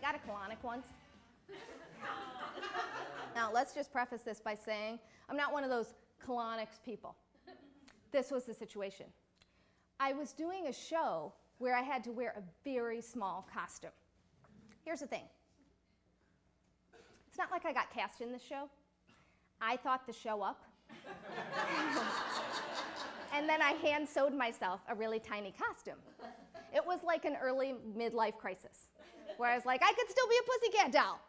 got a colonic once. Now, let's just preface this by saying I'm not one of those colonics people. This was the situation. I was doing a show where I had to wear a very small costume. Here's the thing. It's not like I got cast in the show. I thought the show up. And then I hand-sewed myself a really tiny costume. It was like an early midlife crisis, where I was like, I could still be a pussycat doll.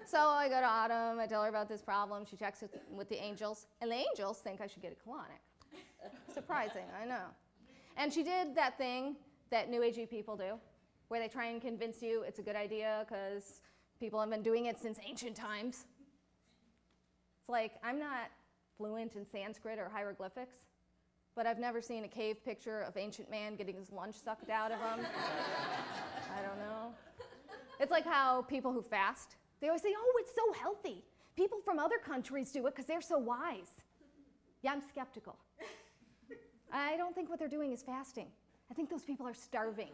So I go to Autumn, I tell her about this problem, she checks it with the angels, and the angels think I should get a colonic. Surprising, I know. And she did that thing that New Agey people do, where they try and convince you it's a good idea because people have been doing it since ancient times. It's like, I'm not fluent in Sanskrit or hieroglyphics, but I've never seen a cave picture of ancient man getting his lunch sucked out of him. I don't know. It's like how people who fast, they always say, oh, it's so healthy. People from other countries do it because they're so wise. Yeah, I'm skeptical. I don't think what they're doing is fasting. I think those people are starving.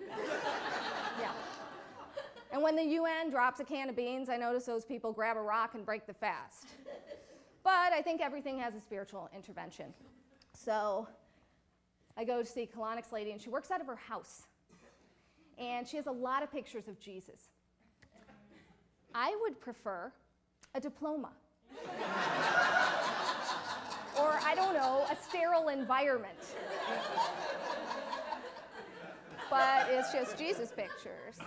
Yeah. And when the UN drops a can of beans, I notice those people grab a rock and break the fast. But I think everything has a spiritual intervention. So I go to see Colonic's lady, and she works out of her house. And she has a lot of pictures of Jesus. I would prefer a diploma. Or, I don't know, a sterile environment. But it's just Jesus pictures.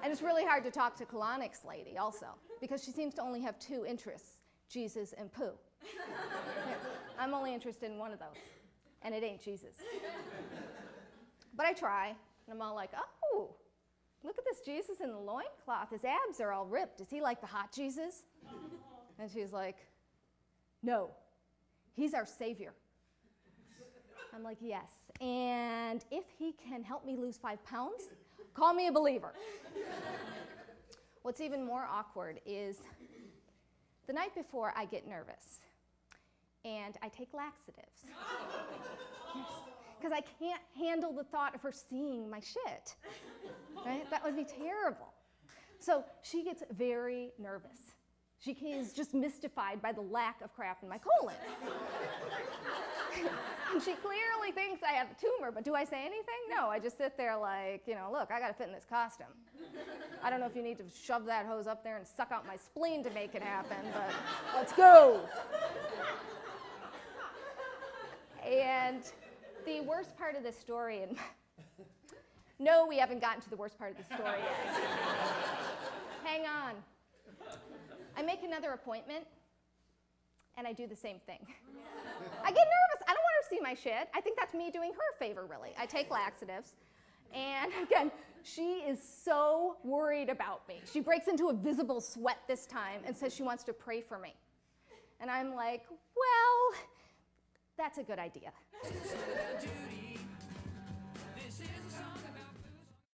And it's really hard to talk to Colonic's lady also, because she seems to only have two interests, Jesus and poo. Yeah, I'm only interested in one of those, and it ain't Jesus. But I try, and I'm all like, oh, look at this Jesus in the loincloth. His abs are all ripped. Is he like the hot Jesus? And she's like, no, he's our Savior. I'm like, yes, and if he can help me lose 5 pounds, call me a believer. What's even more awkward is the night before I get nervous, and I take laxatives. Yes, because I can't handle the thought of her seeing my shit, right? That would be terrible. So she gets very nervous. She is just mystified by the lack of crap in my colon. And she clearly thinks I have a tumor, but do I say anything? No, I just sit there like, you know, look, I gotta fit in this costume. I don't know if you need to shove that hose up there and suck out my spleen to make it happen, but let's go. And the worst part of this story, and no, we haven't gotten to the worst part of the story yet. Hang on. I make another appointment, and I do the same thing. I get nervous. I don't want her to see my shit. I think that's me doing her a favor, really. I take laxatives. And again, she is so worried about me. She breaks into a visible sweat this time and says she wants to pray for me. And I'm like, well, that's a good idea.